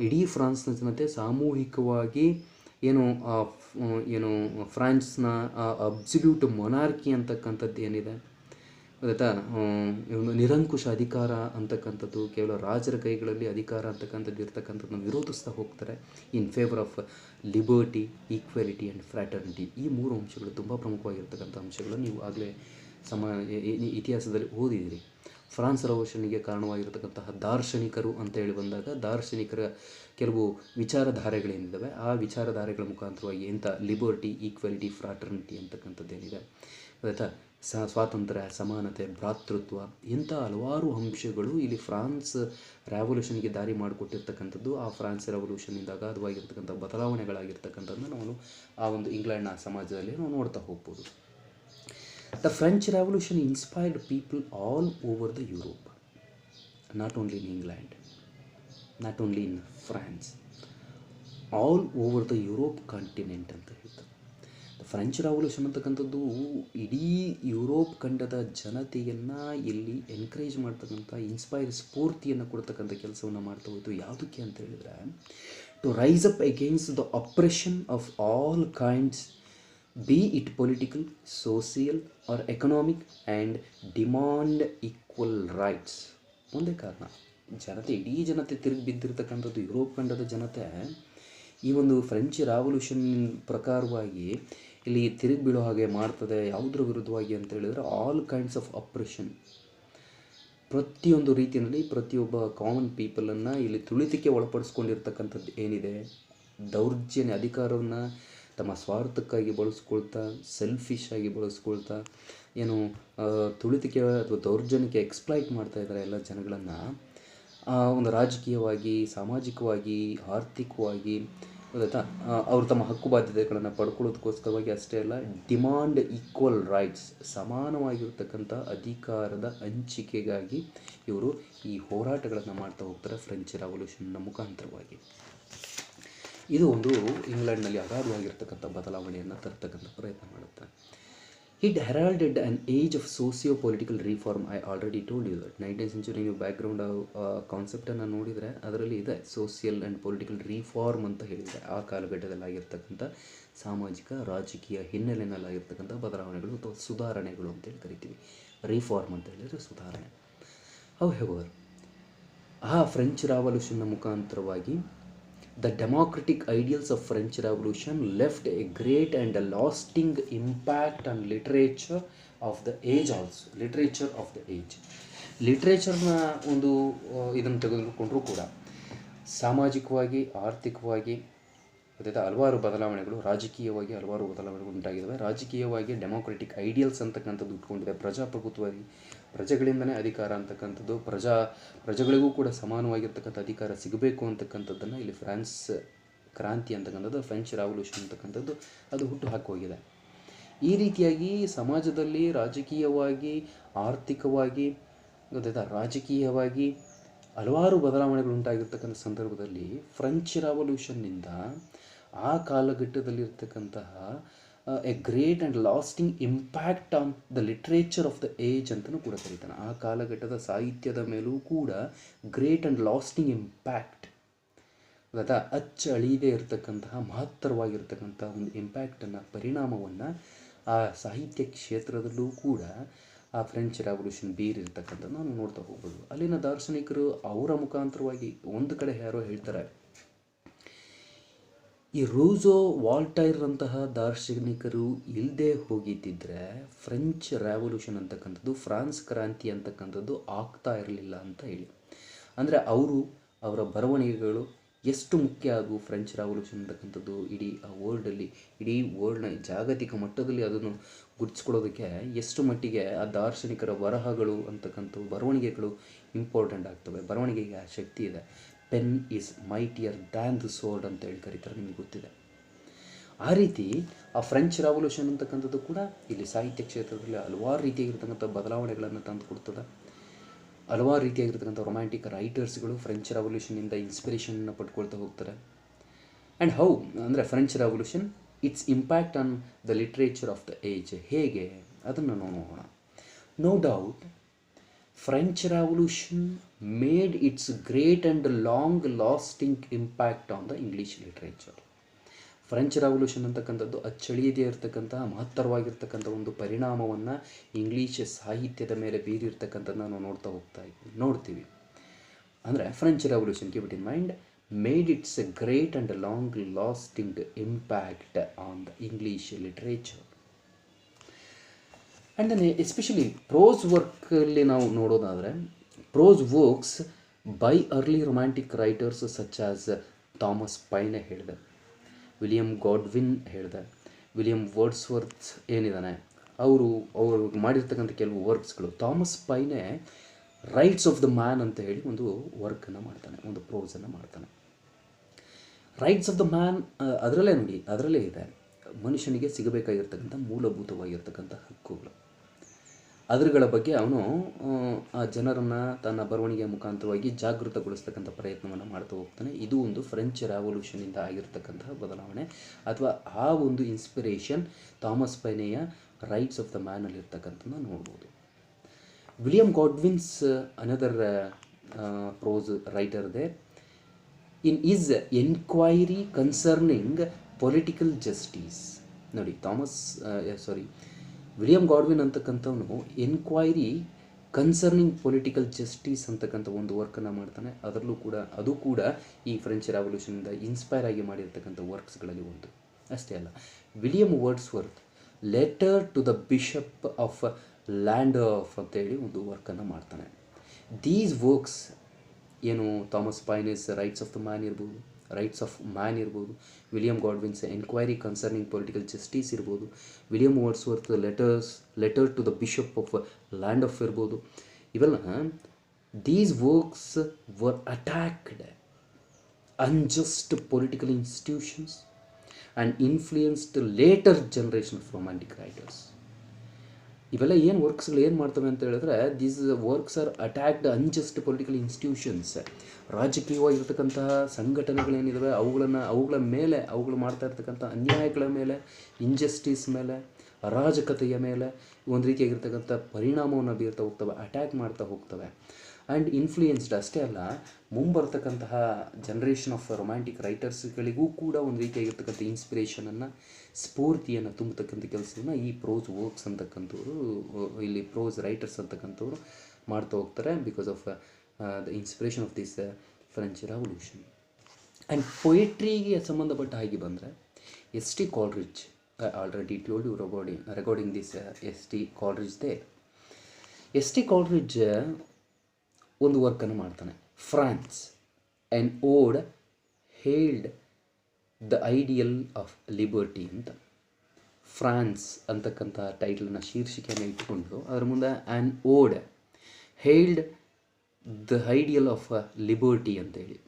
ಇಡೀ ಫ್ರಾನ್ಸ್ನ ಜನತೆ ಸಾಮೂಹಿಕವಾಗಿ ಏನು ಫ್ರಾನ್ಸ್ನ ಅಬ್ಸಲ್ಯೂಟ್ ಮೊನಾರ್ಕಿ ಅಂತಕ್ಕಂಥದ್ದು ಏನಿದೆ ಗೊತ್ತಾ, ಒಂದು ನಿರಂಕುಶ ಅಧಿಕಾರ ಅಂತಕ್ಕಂಥದ್ದು, ಕೇವಲ ರಾಜರ ಕೈಗಳಲ್ಲಿ ಅಧಿಕಾರ ಅಂತಕ್ಕಂಥದ್ದು ಇರ್ತಕ್ಕಂಥದ್ದನ್ನ ವಿರೋಧಿಸ್ತಾ ಹೋಗ್ತಾರೆ. In favour of liberty, equality and fraternity. ಈ ಮೂರು ಅಂಶಗಳು ತುಂಬ ಪ್ರಮುಖವಾಗಿರ್ತಕ್ಕಂಥ ಅಂಶಗಳು ನೀವು ಆಗಲೇ ಇತಿಹಾಸದಲ್ಲಿ ಓದಿದಿರಿ. ಫ್ರಾನ್ಸ್ ರೆವಲ್ಯೂಷನ್ಗೆ ಕಾರಣವಾಗಿರತಕ್ಕಂತಹ ದಾರ್ಶನಿಕರು ಅಂತ ಹೇಳಿ ಬಂದಾಗ, ದಾರ್ಶನಿಕರ ಕೆಲವು ವಿಚಾರಧಾರೆಗಳೇನಿದ್ದಾವೆ, ಆ ವಿಚಾರಧಾರೆಗಳ ಮುಖಾಂತರವಾಗಿ ಇಂಥ ಲಿಬರ್ಟಿ, ಈಕ್ವಾಲಿಟಿ, ಫ್ರಾಟರ್ನಿಟಿ ಅಂತಕ್ಕಂಥದ್ದೇನಿದೆ ಗೊತ್ತಾ, ಸ್ವಾತಂತ್ರ್ಯ, ಸಮಾನತೆ, ಭ್ರಾತೃತ್ವ, ಇಂಥ ಹಲವಾರು ಅಂಶಗಳು ಇಲ್ಲಿ ಫ್ರಾನ್ಸ್ ರೆವಲ್ಯೂಷನ್ಗೆ ದಾರಿ ಮಾಡಿಕೊಟ್ಟಿರ್ತಕ್ಕಂಥದ್ದು. ಆ ಫ್ರಾನ್ಸ್ ರೆವಲ್ಯೂಷನ್ನಿಂದ ಅಗಾಧವಾಗಿರ್ತಕ್ಕಂಥ ಬದಲಾವಣೆಗಳಾಗಿರ್ತಕ್ಕಂಥದ್ದನ್ನು ನಾವು ಆ ಒಂದು ಇಂಗ್ಲೆಂಡ್ನ ಸಮಾಜದಲ್ಲಿ ನಾವು ನೋಡ್ತಾ ಹೋಗ್ಬೋದು. The French Revolution inspired people all over the Europe, not only in England, not only in France, all over the Europe continent ಅಂತ ಹೇಳ್ತಾರೆ. ದ ಫ್ರೆಂಚ್ ರೆವಲ್ಯೂಷನ್ ಅಂತಕ್ಕಂಥದ್ದು ಇಡೀ ಯುರೋಪ್ ಖಂಡದ ಜನತೆಯನ್ನು ಇಲ್ಲಿ ಎನ್ಕರೇಜ್ ಮಾಡ್ತಕ್ಕಂಥ, ಸ್ಫೂರ್ತಿಯನ್ನು ಕೊಡ್ತಕ್ಕಂಥ ಕೆಲಸವನ್ನು ಮಾಡ್ತಾ ಹೋಯಿತು. ಯಾವುದಕ್ಕೆ ಅಂತ ಹೇಳಿದರೆ, to rise up against the oppression of all kinds, be it political, social or economic, and demand equal rights. ಒಂದೇ ಕಾರಣ, ಇಡೀ ಜನತೆ ತಿರುಗಿ ಬಿದ್ದಿರ್ತಕ್ಕಂಥದ್ದು ಯುರೋಪ್ ಖಂಡದ ಜನತೆ ಈ ಒಂದು ಫ್ರೆಂಚ್ ರೆವಲ್ಯೂಷನ್ ಪ್ರಕಾರವಾಗಿ ಇಲ್ಲಿ ತಿರುಗಿ ಬೀಳೋ ಹಾಗೆ ಮಾಡ್ತದೆ. ಯಾವುದರ ವಿರುದ್ಧವಾಗಿ ಅಂತ ಹೇಳಿದರೆ, ಆಲ್ ಕೈಂಡ್ಸ್ ಆಫ್ ಅಪ್ರೆಷನ್, ಪ್ರತಿಯೊಂದು ರೀತಿಯಲ್ಲಿ ಪ್ರತಿಯೊಬ್ಬ ಕಾಮನ್ ಪೀಪಲನ್ನು ಇಲ್ಲಿ ತುಳಿತಕ್ಕೆ ಒಳಪಡಿಸ್ಕೊಂಡಿರ್ತಕ್ಕಂಥದ್ದು ಏನಿದೆ, ದೌರ್ಜನ್ಯ ಅಧಿಕಾರವನ್ನು ತಮ್ಮ ಸ್ವಾರ್ಥಕ್ಕಾಗಿ ಬಳಸ್ಕೊಳ್ತಾ, ಸೆಲ್ಫಿಶ್ ಆಗಿ ಬಳಸ್ಕೊಳ್ತಾ, ಏನು ತುಳಿತಕ್ಕೆ ಅಥವಾ ದೌರ್ಜನ್ಯಕ್ಕೆ ಎಕ್ಸ್ಪ್ಲಾಯ್ಟ್ ಮಾಡ್ತಾ ಇದ್ದಾರೆ ಎಲ್ಲ ಜನಗಳನ್ನು. ಒಂದು ರಾಜಕೀಯವಾಗಿ, ಸಾಮಾಜಿಕವಾಗಿ, ಆರ್ಥಿಕವಾಗಿ ಗೊತ್ತಾ, ಅವರು ತಮ್ಮ ಹಕ್ಕು ಬಾಧ್ಯತೆಗಳನ್ನು ಪಡ್ಕೊಳ್ಳೋದಕ್ಕೋಸ್ಕರವಾಗಿ ಅಷ್ಟೇ ಅಲ್ಲ, ಡಿಮಾಂಡ್ ಈಕ್ವಲ್ ರೈಟ್ಸ್, ಸಮಾನವಾಗಿರ್ತಕ್ಕಂಥ ಅಧಿಕಾರದ ಹಂಚಿಕೆಗಾಗಿ ಇವರು ಈ ಹೋರಾಟಗಳನ್ನು ಮಾಡ್ತಾ ಹೋಗ್ತಾರೆ ಫ್ರೆಂಚ್ ರೆವಲ್ಯೂಷನ್ನ ಮುಖಾಂತರವಾಗಿ. ಇದು ಒಂದು ಇಂಗ್ಲೆಂಡ್ನಲ್ಲಿ ಅಗಾಧವಾಗಿರ್ತಕ್ಕಂಥ ಬದಲಾವಣೆಯನ್ನು ತರ್ತಕ್ಕಂಥ ಪ್ರಯತ್ನ ಮಾಡುತ್ತೆ. It heralded an age of socio political reform. I already told you that 19th century ನೀವು ಬ್ಯಾಕ್ಗ್ರೌಂಡ್ ಕಾನ್ಸೆಪ್ಟನ್ನು ನೋಡಿದರೆ ಅದರಲ್ಲಿ ಇದೆ ಸೋಷಿಯಲ್ ಆ್ಯಂಡ್ ಪೊಲಿಟಿಕಲ್ ರಿಫಾರ್ಮ್ ಅಂತ ಹೇಳಿದರೆ, ಆ ಕಾಲಘಟ್ಟದಲ್ಲಿ ಆಗಿರ್ತಕ್ಕಂಥ ಸಾಮಾಜಿಕ ರಾಜಕೀಯ ಹಿನ್ನೆಲೆಯಲ್ಲಾಗಿರ್ತಕ್ಕಂಥ ಬದಲಾವಣೆಗಳು ಅಥವಾ ಸುಧಾರಣೆಗಳು ಅಂತೇಳಿ ಕರಿತೀವಿ. ರಿಫಾರ್ಮ್ ಅಂತ ಹೇಳಿದರೆ ಸುಧಾರಣೆ. ಹೌಎವರ್, ಆ ಫ್ರೆಂಚ್ ರೆವಲ್ಯೂಷನ್ನ ಮುಖಾಂತರವಾಗಿ the democratic ideals of French Revolution left a great and a lasting impact on literature of the age also. ಲಿಟ್ರೇಚರ್ನ ಒಂದು ಇದನ್ನು ತೆಗೆದುಕೊಂಡರೂ ಕೂಡ ಸಾಮಾಜಿಕವಾಗಿ, ಆರ್ಥಿಕವಾಗಿ ಹಲವಾರು ಬದಲಾವಣೆಗಳು, ರಾಜಕೀಯವಾಗಿ ಹಲವಾರು ಬದಲಾವಣೆಗಳು ಉಂಟಾಗಿದ್ದಾವೆ. ರಾಜಕೀಯವಾಗಿ ಡೆಮೋಕ್ರೆಟಿಕ್ ಐಡಿಯಲ್ಸ್ ಅಂತಕ್ಕಂಥದ್ದು ಇಟ್ಕೊಂಡಿದೆ. ಪ್ರಜಾಪ್ರಭುತ್ವವಾಗಿ ಪ್ರಜೆಗಳಿಂದನೇ ಅಧಿಕಾರ ಅಂತಕ್ಕಂಥದ್ದು, ಪ್ರಜೆಗಳಿಗೂ ಕೂಡ ಸಮಾನವಾಗಿರ್ತಕ್ಕಂಥ ಅಧಿಕಾರ ಸಿಗಬೇಕು ಅಂತಕ್ಕಂಥದ್ದನ್ನು ಇಲ್ಲಿ ಫ್ರಾನ್ಸ್ ಕ್ರಾಂತಿ ಅಂತಕ್ಕಂಥದ್ದು, ಫ್ರೆಂಚ್ ರೆವಲ್ಯೂಷನ್ ಅಂತಕ್ಕಂಥದ್ದು ಅದು ಹುಟ್ಟು ಹಾಕೋಗಿದೆ. ಈ ರೀತಿಯಾಗಿ ಸಮಾಜದಲ್ಲಿ ರಾಜಕೀಯವಾಗಿ, ಆರ್ಥಿಕವಾಗಿ ರಾಜಕೀಯವಾಗಿ ಹಲವಾರು ಬದಲಾವಣೆಗಳು ಉಂಟಾಗಿರ್ತಕ್ಕಂಥ ಸಂದರ್ಭದಲ್ಲಿ ಫ್ರೆಂಚ್ ರೆವಲ್ಯೂಷನ್ನಿಂದ ಆ ಕಾಲಘಟ್ಟದಲ್ಲಿರ್ತಕ್ಕಂತಹ a great and lasting impact on the literature of the age ಅಂತಲೂ ಕೂಡ ಕರೀತಾನೆ. ಆ ಕಾಲಘಟ್ಟದ ಸಾಹಿತ್ಯದ ಮೇಲೂ ಕೂಡ ಗ್ರೇಟ್ ಆ್ಯಂಡ್ ಲಾಸ್ಟಿಂಗ್ ಇಂಪ್ಯಾಕ್ಟ್ ಗೊತ್ತಾ, ಅಚ್ಚಳಿಯದೇ ಇರತಕ್ಕಂತಹ ಮಹತ್ತರವಾಗಿರ್ತಕ್ಕಂಥ ಒಂದು ಇಂಪ್ಯಾಕ್ಟನ್ನು, ಪರಿಣಾಮವನ್ನು ಆ ಸಾಹಿತ್ಯ ಕ್ಷೇತ್ರದಲ್ಲೂ ಕೂಡ ಆ ಫ್ರೆಂಚ್ ರೆವಲ್ಯೂಷನ್ ಬೀರಿರ್ತಕ್ಕಂಥದ್ದು ನಾವು ನೋಡ್ತಾ ಹೋಗ್ಬೋದು. ಅಲ್ಲಿನ ದಾರ್ಶನಿಕರು ಅವರ ಮುಖಾಂತರವಾಗಿ ಒಂದು ಕಡೆ ಯಾರೋ ಹೇಳ್ತಾರೆ, ಈ ರೂಸೋ ವಾಲ್ಟೈರ್ರಂತಹ ದಾರ್ಶನಿಕರು ಇಲ್ಲದೆ ಹೋಗಿದ್ದಿದ್ರೆ ಫ್ರೆಂಚ್ ರೆವಲ್ಯೂಷನ್ ಅಂತಕ್ಕಂಥದ್ದು, ಫ್ರಾನ್ಸ್ ಕ್ರಾಂತಿ ಅಂತಕ್ಕಂಥದ್ದು ಆಗ್ತಾ ಇರಲಿಲ್ಲ ಅಂತ ಹೇಳಿ. ಅಂದರೆ ಅವರ ಬರವಣಿಗೆಗಳು ಎಷ್ಟು ಮುಖ್ಯ ಆದವು ಫ್ರೆಂಚ್ ರೆವಲ್ಯೂಷನ್ ಅಂತಕ್ಕಂಥದ್ದು ಇಡೀ ವರ್ಲ್ಡ್ನ ಜಾಗತಿಕ ಮಟ್ಟದಲ್ಲಿ ಅದನ್ನು ಗುರುತಿಸ್ಕೊಳ್ಳೋದಕ್ಕೆ ಎಷ್ಟು ಮಟ್ಟಿಗೆ ಆ ದಾರ್ಶನಿಕರ ಬರಹಗಳು ಅಂತಕ್ಕಂಥವು, ಬರವಣಿಗೆಗಳು ಇಂಪಾರ್ಟೆಂಟ್ ಆಗ್ತವೆ. ಬರವಣಿಗೆಗೆ ಆ ಶಕ್ತಿ ಇದೆ. Pen is mightier than the sword ಅಂತ ಹೇಳಿ ಕರೀತಾರೆ, ನಿಮಗೆ ಗೊತ್ತಿದೆ. ಆ ರೀತಿ ಆ ಫ್ರೆಂಚ್ ರೆವಲ್ಯೂಷನ್ ಅಂತಕ್ಕಂಥದ್ದು ಕೂಡ ಇಲ್ಲಿ ಸಾಹಿತ್ಯ ಕ್ಷೇತ್ರದಲ್ಲಿ ಹಲವಾರು ರೀತಿಯಾಗಿರ್ತಕ್ಕಂಥ ಬದಲಾವಣೆಗಳನ್ನು ತಂದು ಕೊಡ್ತದೆ. ಹಲವಾರು ರೀತಿಯಾಗಿರ್ತಕ್ಕಂಥ ರೊಮ್ಯಾಂಟಿಕ್ ರೈಟರ್ಸ್ಗಳು ಫ್ರೆಂಚ್ ರೆವಲ್ಯೂಷನಿಂದ ಇನ್ಸ್ಪಿರೇಷನ್ನ ಪಡ್ಕೊಳ್ತಾ ಹೋಗ್ತಾರೆ. ಆ್ಯಂಡ್ ಹೌ ಅಂದರೆ French revolution its impact on the literature of the age ಹೇಗೆ ಅದನ್ನು ನಾವು ನೋಡೋಣ. No doubt French Revolution made its great and long-lasting impact on the English literature. French revolution ಅಂತಕ್ಕಂಥದ್ದು ಅಚ್ಚಳಿಯದೇ ಇರತಕ್ಕಂತಹ ಮಹತ್ತರವಾಗಿರ್ತಕ್ಕಂಥ ಒಂದು ಪರಿಣಾಮವನ್ನು ಇಂಗ್ಲೀಷ್ ಸಾಹಿತ್ಯದ ಮೇಲೆ ಬೀರಿರ್ತಕ್ಕಂಥದ್ದನ್ನು ನಾವು ನೋಡ್ತೀವಿ. ಅಂದರೆ French revolution, keep it in mind, made its a great and long lasting impact on the English literature. And then especially prose ವರ್ಕಲ್ಲಿ ನಾವು ನೋಡೋದಾದರೆ, prose works by early romantic writers such as Thomas Paine ಹೇಳಿದೆ, William Godwin ಹೇಳಿದೆ, William Wordsworth ಏನಿದ್ದಾನೆ ಅವರು ಮಾಡಿರ್ತಕ್ಕಂಥ ಕೆಲವು ವರ್ಕ್ಸ್ಗಳು. Thomas Paine rights of the man ಅಂತ ಹೇಳಿ ಒಂದು ವರ್ಕನ್ನು ಮಾಡ್ತಾನೆ, ಒಂದು ಪ್ರೋಸನ್ನು ಮಾಡ್ತಾನೆ. ರೈಟ್ಸ್ ಆಫ್ ದ ಮ್ಯಾನ್ ಅದರಲ್ಲೇ ಇದೆ ಮನುಷ್ಯನಿಗೆ ಸಿಗಬೇಕಾಗಿರ್ತಕ್ಕಂಥ ಮೂಲಭೂತವಾಗಿರ್ತಕ್ಕಂಥ ಹಕ್ಕುಗಳು. ಅದರುಗಳ ಬಗ್ಗೆ ಅವನು ಆ ಜನರನ್ನು ತನ್ನ ಬರವಣಿಗೆಯ ಮುಖಾಂತರವಾಗಿ ಜಾಗೃತಗೊಳಿಸ್ತಕ್ಕಂಥ ಪ್ರಯತ್ನವನ್ನು ಮಾಡ್ತಾ ಹೋಗ್ತಾನೆ. ಇದು ಒಂದು ಫ್ರೆಂಚ್ ರೆವಲ್ಯೂಷನಿಂದ ಆಗಿರ್ತಕ್ಕಂತಹ ಬದಲಾವಣೆ ಅಥವಾ ಆ ಒಂದು ಇನ್ಸ್ಪಿರೇಷನ್ ಥಾಮಸ್ ಪೈನೆಯ ರೈಟ್ಸ್ ಆಫ್ ದ ಮ್ಯಾನಲ್ಲಿರ್ತಕ್ಕಂಥದ್ದನ್ನು ನೋಡ್ಬೋದು. William Godwin's another prose writer there in his enquiry concerning political justice. ನೋಡಿ, ವಿಲಿಯಂ ಗಾಡ್ವಿನ್ ಅಂತಕ್ಕಂಥವನು ಎನ್ಕ್ವೈರಿ ಕನ್ಸರ್ನಿಂಗ್ ಪೊಲಿಟಿಕಲ್ ಜಸ್ಟಿಸ್ ಅಂತಕ್ಕಂಥ ಒಂದು ವರ್ಕನ್ನು ಮಾಡ್ತಾನೆ. ಅದು ಕೂಡ ಈ ಫ್ರೆಂಚ್ ರೆವಲ್ಯೂಷನಿಂದ ಇನ್ಸ್ಪೈರ್ ಆಗಿ ಮಾಡಿರ್ತಕ್ಕಂಥ ವರ್ಕ್ಸ್ಗಳಲ್ಲಿ ಒಂದು. ಅಷ್ಟೇ ಅಲ್ಲ, William Wordsworth letter to the bishop of Llandaff ಅಂತೇಳಿ ಒಂದು ವರ್ಕನ್ನು ಮಾಡ್ತಾನೆ. ದೀಸ್ ವರ್ಕ್ಸ್ ಏನು Thomas Paine's rights of man ಇರ್ಬೋದು, William Godwin's enquiry concerning political justice ಇರ್ಬೋದು, William Wordsworth letter to the bishop of Llandaff ಇರ್ಬೋದು, ಇವೆಲ್ಲ these works were attacked unjust political institutions and influenced later generation of romantic writers. ಇವೆಲ್ಲ ಏನು ವರ್ಕ್ಸ್ಗಳು ಏನು ಮಾಡ್ತವೆ ಅಂತ ಹೇಳಿದ್ರೆ, these works are attacked unjust political institutions. ರಾಜಕೀಯವಾಗಿರ್ತಕ್ಕಂತಹ ಸಂಘಟನೆಗಳೇನಿದ್ದಾವೆ ಅವುಗಳು ಮಾಡ್ತಾ ಇರ್ತಕ್ಕಂಥ ಅನ್ಯಾಯಗಳ ಮೇಲೆ, ಇಂಜಸ್ಟಿಸ್ ಮೇಲೆ, ಅರಾಜಕತೆಯ ಮೇಲೆ ಒಂದು ರೀತಿಯಾಗಿರ್ತಕ್ಕಂಥ ಪರಿಣಾಮವನ್ನು ಬೀರ್ತಾ ಹೋಗ್ತವೆ, ಅಟ್ಯಾಕ್ ಮಾಡ್ತಾ ಹೋಗ್ತವೆ. ಆ್ಯಂಡ್ ಇನ್ಫ್ಲೂಯೆನ್ಸ್ಡ್ ಅಷ್ಟೇ ಅಲ್ಲ, ಮುಂಬರ್ತಕ್ಕಂತಹ ಜನ್ರೇಷನ್ ಆಫ್ ರೊಮ್ಯಾಂಟಿಕ್ ರೈಟರ್ಸ್ಗಳಿಗೂ ಕೂಡ ಒಂದು ರೀತಿಯಾಗಿರ್ತಕ್ಕಂಥ ಇನ್ಸ್ಪಿರೇಷನನ್ನು, ಸ್ಫೂರ್ತಿಯನ್ನು ತುಂಬತಕ್ಕಂಥ ಕೆಲಸವನ್ನು ಈ ಪ್ರೋಸ್ ವರ್ಕ್ಸ್ ಅಂತಕ್ಕಂಥವ್ರು, ಇಲ್ಲಿ ಪ್ರೋಸ್ ರೈಟರ್ಸ್ ಅಂತಕ್ಕಂಥವ್ರು ಮಾಡ್ತಾ ಹೋಗ್ತಾರೆ, because of the inspiration of this French revolution. And ಪೊಯೆಟ್ರಿಗೆ ಸಂಬಂಧಪಟ್ಟ ಹಾಗೆ ಬಂದರೆ, S T. Coleridge, already told you recording this S T. Coleridge there. S T. Coleridge ಒಂದು ವರ್ಕನ್ನು ಮಾಡ್ತಾನೆ, France an ode hailed the ideal of liberty ಅಂತ. ಫ್ರಾನ್ಸ್ ಅಂತಕ್ಕಂಥ ಟೈಟಲನ್ನು, ಶೀರ್ಷಿಕೆಯನ್ನು ಇಟ್ಟುಕೊಂಡು ಅದರ ಮುಂದೆ an ode hailed the ideal of liberty ಅಂತೇಳಿ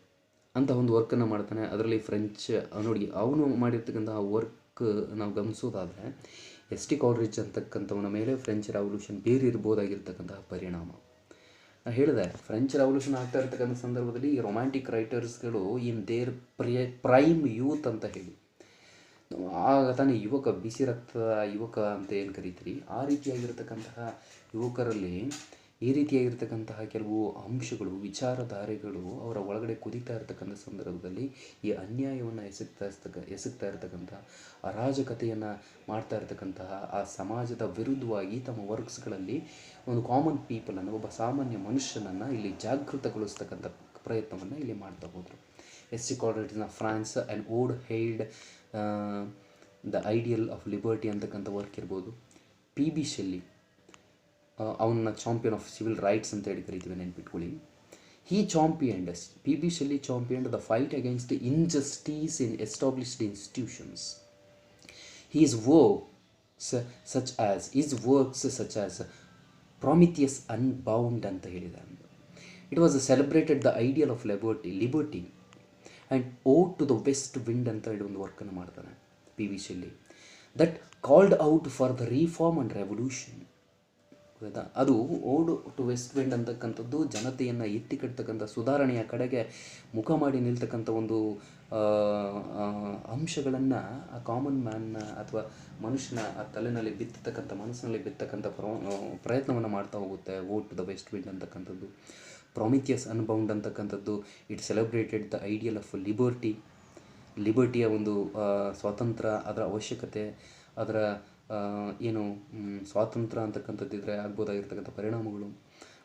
ಅಂತ ಒಂದು ವರ್ಕನ್ನು ಮಾಡ್ತಾನೆ. ಅದರಲ್ಲಿ ಫ್ರೆಂಚ್ ನೋಡಿ, ಅವನು ಮಾಡಿರ್ತಕ್ಕಂಥ ವರ್ಕ್ ನಾವು ಗಮನಿಸೋದಾದರೆ, ಎಸ್.ಟಿ. ಕಾಲ್ರಿಡ್ಜ್ ಅಂತಕ್ಕಂಥವನ ಮೇಲೆ ಫ್ರೆಂಚ್ ರೆವಲ್ಯೂಷನ್ ಬೀರಿರ್ಬೋದಾಗಿರ್ತಕ್ಕಂತಹ ಪರಿಣಾಮ. ನಾನು ಹೇಳಿದೆ, ಫ್ರೆಂಚ್ ರೆವಲ್ಯೂಷನ್ ಆಗ್ತಾ ಇರ್ತಕ್ಕಂಥ ಸಂದರ್ಭದಲ್ಲಿ ಈ ರೊಮ್ಯಾಂಟಿಕ್ ರೈಟರ್ಸ್ಗಳು ಇನ್ ದೇರ್ ಪ್ರೈಮ್ ಯೂತ್ ಅಂತ ಹೇಳಿ, ಆಗ ತಾನೇ ಬಿಸಿ ರಕ್ತದ ಯುವಕ ಅಂತ ಏನು ಕರಿತೀರಿ, ಆ ರೀತಿಯಾಗಿರ್ತಕ್ಕಂತಹ ಯುವಕರಲ್ಲಿ ಈ ರೀತಿಯಾಗಿರ್ತಕ್ಕಂತಹ ಕೆಲವು ಅಂಶಗಳು, ವಿಚಾರಧಾರೆಗಳು ಅವರ ಒಳಗಡೆ ಕುದೀತಾ ಇರತಕ್ಕಂಥ ಸಂದರ್ಭದಲ್ಲಿ ಈ ಅನ್ಯಾಯವನ್ನು ಎಸಗ್ತಾ ಇರತಕ್ಕಂಥ ಅರಾಜಕತೆಯನ್ನು ಮಾಡ್ತಾ ಇರತಕ್ಕಂತಹ ಆ ಸಮಾಜದ ವಿರುದ್ಧವಾಗಿ ತಮ್ಮ ವರ್ಕ್ಸ್ಗಳಲ್ಲಿ ಒಂದು ಕಾಮನ್ ಪೀಪಲನ್ನು, ಒಬ್ಬ ಸಾಮಾನ್ಯ ಮನುಷ್ಯನನ್ನು ಇಲ್ಲಿ ಜಾಗೃತಗೊಳಿಸ್ತಕ್ಕಂಥ ಪ್ರಯತ್ನವನ್ನು ಇಲ್ಲಿ ಮಾಡ್ತಾ ಹೋದರು. ಎಸ್.ಸಿ. ಕಾಲರೇಡ್ಸ್ನ France and ode hailed the ideal of liberty ಅಂತಕ್ಕಂಥ ವರ್ಕ್ ಇರ್ಬೋದು. ಪಿ.ಬಿ. ಶೆಲ್ಲಿ, ಅವನ್ನ ಚಾಂಪಿಯನ್ ಆಫ್ ಸಿವಿಲ್ ರೈಟ್ಸ್ ಅಂತ ಹೇಳಿ ಕರಿತೀವಿ, ನೆನ್ಪಿಟ್ಕೊಳ್ಳಿ. P B. Shelley championed the fight against the injustice in established institutions. His works such as Prometheus Unbound ಅಂತ ಹೇಳಿದ್ದಾರೆ. It was celebrated the ideal of liberty and ode to the west wind ಅಂತ ಹೇಳಿ ಒಂದು ವರ್ಕನ್ನು ಮಾಡ್ತಾನೆ PB. ಶೆಲ್ಲಿ. That called out for the reform and revolution. ಅದು ಓಡ್ to West wind ಅಂತಕ್ಕಂಥದ್ದು ಜನತೆಯನ್ನು ಎತ್ತಿ ಕಟ್ತಕ್ಕಂಥ ಸುಧಾರಣೆಯ ಕಡೆಗೆ ಮುಖ ಮಾಡಿ ನಿಲ್ತಕ್ಕಂಥ ಒಂದು ಅಂಶಗಳನ್ನು ಆ ಕಾಮನ್ ಮ್ಯಾನ್ನ ಅಥವಾ ಮನುಷ್ಯನ ಆ ತಲೆನಲ್ಲಿ ಬಿತ್ತತಕ್ಕಂಥ, ಮನಸ್ಸಿನಲ್ಲಿ ಬಿತ್ತಕ್ಕಂಥ ಪ್ರಯತ್ನವನ್ನು ಮಾಡ್ತಾ ಹೋಗುತ್ತೆ. ಓಡ್ ಟು ದ ವೆಸ್ಟ್ ವಿಂಡ್ ಅಂತಕ್ಕಂಥದ್ದು. ಪ್ರಾಮಿಥಿಯಸ್ ಅನ್ಬೌಂಡ್ ಅಂತಕ್ಕಂಥದ್ದು it celebrated the ideal of ಲಿಬರ್ಟಿಯ ಒಂದು ಸ್ವಾತಂತ್ರ್ಯ, ಅದರ ಅವಶ್ಯಕತೆ, ಅದರ ಏನು ಸ್ವಾತಂತ್ರ್ಯ ಅಂತಕ್ಕಂಥದ್ದಿದ್ರೆ ಆಗ್ಬೋದಾಗಿರ್ತಕ್ಕಂಥ ಪರಿಣಾಮಗಳು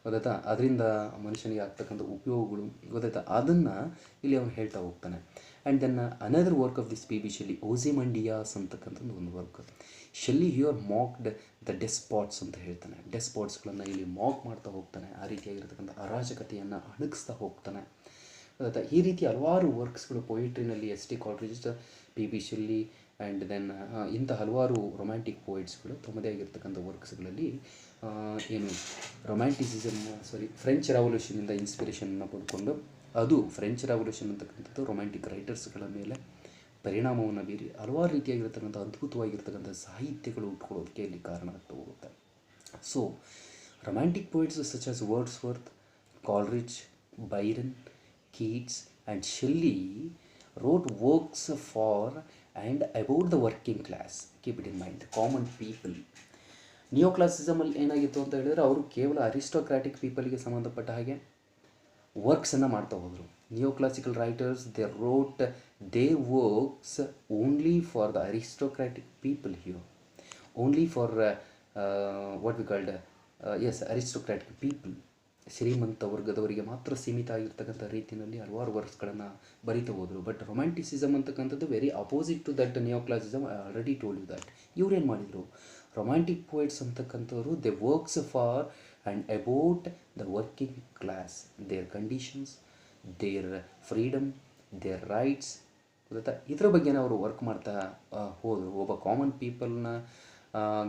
ಗೊತ್ತಾಯ್ತಾ, ಅದರಿಂದ ಮನುಷ್ಯನಿಗೆ ಆಗ್ತಕ್ಕಂಥ ಉಪಯೋಗಗಳು ಗೊತ್ತಾಯ್ತಾ, ಅದನ್ನು ಇಲ್ಲಿ ಅವನು ಹೇಳ್ತಾ ಹೋಗ್ತಾನೆ. And then another work of this P B. Shelley, Ozymandias ಅಂತಕ್ಕಂಥದ್ದು ಒಂದು work. Shelley here mocked the despots ಅಂತ ಹೇಳ್ತಾನೆ. ಡೆಸ್ಪಾಟ್ಸ್ಗಳನ್ನು ಇಲ್ಲಿ ಮಾಕ್ ಮಾಡ್ತಾ ಹೋಗ್ತಾನೆ, ಆ ರೀತಿಯಾಗಿರ್ತಕ್ಕಂಥ ಅರಾಜಕತೆಯನ್ನು ಅಣಗಿಸ್ತಾ ಹೋಗ್ತಾನೆ. ಗೊತ್ತಾಯ್ತಾ, ಈ ರೀತಿ ಹಲವಾರು ವರ್ಕ್ಸ್ಗಳು ಪೊಯಿಟ್ರಿನಲ್ಲಿ S T. Coleridge, P B. Shelley and then ಇಂಥ ಹಲವಾರು ರೊಮ್ಯಾಂಟಿಕ್ ಪೋಯಿಟ್ಸ್ಗಳು ತಮ್ಮದೇ ಆಗಿರ್ತಕ್ಕಂಥ ವರ್ಕ್ಸ್ಗಳಲ್ಲಿ ಫ್ರೆಂಚ್ ರೆವಲ್ಯೂಷನಿಂದ ಇನ್ಸ್ಪಿರೇಷನ್ನ ಪಡ್ಕೊಂಡು, ಅದು ಫ್ರೆಂಚ್ ರೆವಲ್ಯೂಷನ್ ಅಂತಕ್ಕಂಥದ್ದು ರೊಮ್ಯಾಂಟಿಕ್ ರೈಟರ್ಸ್ಗಳ ಮೇಲೆ ಪರಿಣಾಮವನ್ನು ಬೀರಿ ಹಲವಾರು ರೀತಿಯಾಗಿರ್ತಕ್ಕಂಥ ಅದ್ಭುತವಾಗಿರ್ತಕ್ಕಂಥ ಸಾಹಿತ್ಯಗಳು ಉಟ್ಕೊಳ್ಳೋದಕ್ಕೆ ಇಲ್ಲಿ ಕಾರಣ ಆಗ್ತಾ ಹೋಗುತ್ತೆ. So romantic poets such as Wordsworth, Coleridge, Byron, Keats and Shelley wrote works for and about the working class. Keep it in mind, common people. ನಿಯೋಕ್ಲಾಸಿಸಮಲ್ಲಿ ಏನಾಗಿತ್ತು ಅಂತ ಹೇಳಿದರೆ, ಅವರು ಕೇವಲ ಅರಿಸ್ಟೋಕ್ರಾಟಿಕ್ ಪೀಪಲ್ಗೆ ಸಂಬಂಧಪಟ್ಟ ಹಾಗೆ ವರ್ಕ್ಸನ್ನು ಮಾಡ್ತಾ ಹೋದರು. Neoclassical writers they wrote their works only for the aristocratic people here, only for what we called aristocratic people, ಶ್ರೀಮಂತ ವರ್ಗದವರಿಗೆ ಮಾತ್ರ ಸೀಮಿತ ಆಗಿರ್ತಕ್ಕಂಥ ರೀತಿಯಲ್ಲಿ ಹಲವಾರು ವರ್ಕ್ಸ್ಗಳನ್ನು ಬರೀತಾ ಹೋದರು. ಬಟ್ ರೊಮ್ಯಾಂಟಿಸಿಸಮ್ ಅಂತಕ್ಕಂಥದ್ದು very opposite to that neoclassicism. I already told you that. ಇವ್ರೇನು ಮಾಡಿದರು, ರೊಮ್ಯಾಂಟಿಕ್ ಪೋಯಿಟ್ಸ್ ಅಂತಕ್ಕಂಥವ್ರು they works for and about the working class, their conditions, their freedom, their rights ಗೊತ್ತಾ, ಇದರ ಬಗ್ಗೆನೇ ಅವರು ವರ್ಕ್ ಮಾಡ್ತಾ ಹೋದರು. ಒಬ್ಬ ಕಾಮನ್ ಪೀಪಲ್ನ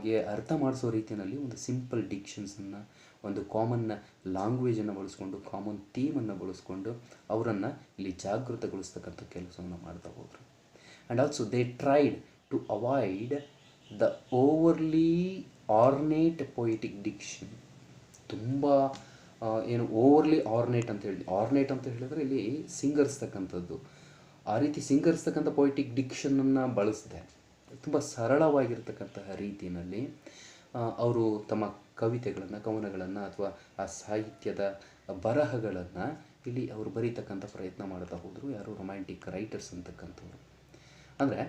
ಗೆ ಅರ್ಥ ಮಾಡಿಸೋ ರೀತಿಯಲ್ಲಿ ಒಂದು ಸಿಂಪಲ್ ಡಿಕ್ಷನ್ಸನ್ನು, ಒಂದು ಕಾಮನ್ ಲ್ಯಾಂಗ್ವೇಜನ್ನು ಬಳಸ್ಕೊಂಡು, ಕಾಮನ್ ಥೀಮನ್ನು ಬಳಸ್ಕೊಂಡು ಅವರನ್ನು ಇಲ್ಲಿ ಜಾಗೃತಗೊಳಿಸ್ತಕ್ಕಂಥ ಕೆಲಸವನ್ನು ಮಾಡ್ತಾ ಹೋದರು. And also they tried to avoid the overly ornate poetic diction. ತುಂಬ ಓವರ್ಲಿ ಆರ್ನೇಟ್ ಅಂತ ಹೇಳಿದರೆ ಇಲ್ಲಿ ಸಿಂಗರಿಸ್ತಕ್ಕಂಥದ್ದು, ಆ ರೀತಿ ಸಿಂಗರಿಸ್ತಕ್ಕಂಥ ಪೊಯಿಟಿಕ್ ಡಿಕ್ಷನನ್ನು ಬಳಸಿದೆ. ತುಂಬ ಸರಳವಾಗಿರ್ತಕ್ಕಂತಹ ರೀತಿಯಲ್ಲಿ ಅವರು ತಮ್ಮ ಕವಿತೆಗಳನ್ನು, ಕವನಗಳನ್ನು ಅಥವಾ ಆ ಸಾಹಿತ್ಯದ ಬರಹಗಳನ್ನು ಇಲ್ಲಿ ಅವರು ಬರೀತಕ್ಕಂಥ ಪ್ರಯತ್ನ ಮಾಡ್ತಾ ಹೋದರು. ಯಾರು, ರೊಮ್ಯಾಂಟಿಕ್ ರೈಟರ್ಸ್ ಅಂತಕ್ಕಂಥವ್ರು. ಅಂದರೆ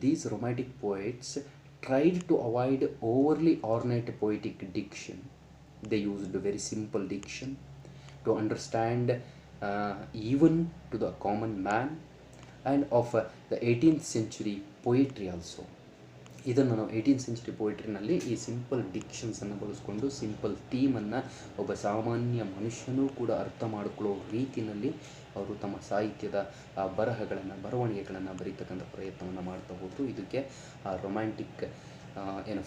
these romantic poets tried to avoid overly ornate poetic diction. They used very simple diction to understand even to the common man and of the 18th century poetry also. ಇದನ್ನು ನಾವು 18th century ಪೊಯಿಟ್ರಿನಲ್ಲಿ ಈ simple ಡಿಕ್ಷನ್ಸನ್ನು ಬಳಸ್ಕೊಂಡು, simple ಥೀಮನ್ನು ಒಬ್ಬ ಸಾಮಾನ್ಯ ಮನುಷ್ಯನೂ ಕೂಡ ಅರ್ಥ ಮಾಡಿಕೊಳ್ಳೋ ರೀತಿಯಲ್ಲಿ ಅವರು ತಮ್ಮ ಸಾಹಿತ್ಯದ ಬರವಣಿಗೆಗಳನ್ನು ಬರೀತಕ್ಕಂಥ ಪ್ರಯತ್ನವನ್ನು ಮಾಡ್ತಾ ಹೋದರು. ಇದಕ್ಕೆ ರೊಮ್ಯಾಂಟಿಕ್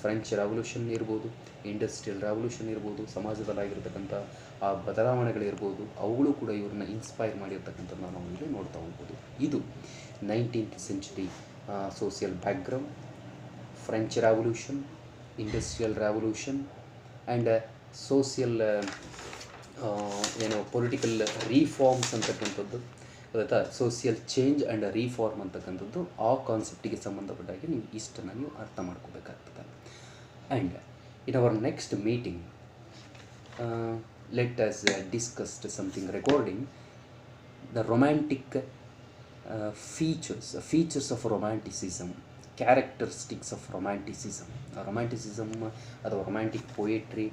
ಫ್ರೆಂಚ್ ರೆವಲ್ಯೂಷನ್ ಇರ್ಬೋದು, ಇಂಡಸ್ಟ್ರಿಯಲ್ ರೆವಲ್ಯೂಷನ್ ಇರ್ಬೋದು, ಸಮಾಜದಲ್ಲಾಗಿರ್ತಕ್ಕಂಥ ಆ ಬದಲಾವಣೆಗಳಿರ್ಬೋದು, ಅವುಗಳು ಕೂಡ ಇವ್ರನ್ನ ಇನ್ಸ್ಪೈರ್ ಮಾಡಿರ್ತಕ್ಕಂಥದ್ದು ನಾವು ಇಲ್ಲಿ ನೋಡ್ತಾ ಹೋಗ್ಬೋದು. ಇದು 19th century social background, French revolution, industrial revolution and social political reforms ಅಂತಕ್ಕಂಥದ್ದು ಗೊತ್ತಾ, ಸೋಷಿಯಲ್ ಚೇಂಜ್ ಆ್ಯಂಡ್ ರೀಫಾರ್ಮ್ ಅಂತಕ್ಕಂಥದ್ದು ಆ ಕಾನ್ಸೆಪ್ಟಿಗೆ ಸಂಬಂಧಪಟ್ಟಾಗೆ ನೀವು ಇಷ್ಟನ್ನು ನೀವು ಅರ್ಥ ಮಾಡ್ಕೋಬೇಕಾಗ್ತದೆ. And in our next meeting let us discussed something recording the romantic features of romanticism, characteristics of romanticism. ರೊಮ್ಯಾಂಟಿಸಿಸಮ್ ಅಥವಾ ರೊಮ್ಯಾಂಟಿಕ್ ಪೊಯೆಟ್ರಿ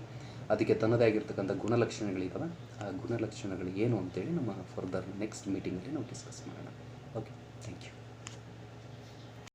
ಅದಕ್ಕೆ ತನ್ನದೇ ಆಗಿರ್ತಕ್ಕಂಥ ಗುಣಲಕ್ಷಣಗಳಿದ್ದಾವೆ. ಆ ಗುಣಲಕ್ಷಣಗಳು ಏನು ಅಂತೇಳಿ ನಮ್ಮ ಫರ್ದರ್ ನೆಕ್ಸ್ಟ್ ಮೀಟಿಂಗಲ್ಲಿ ನಾವು ಡಿಸ್ಕಸ್ ಮಾಡೋಣ. Okay, thank you.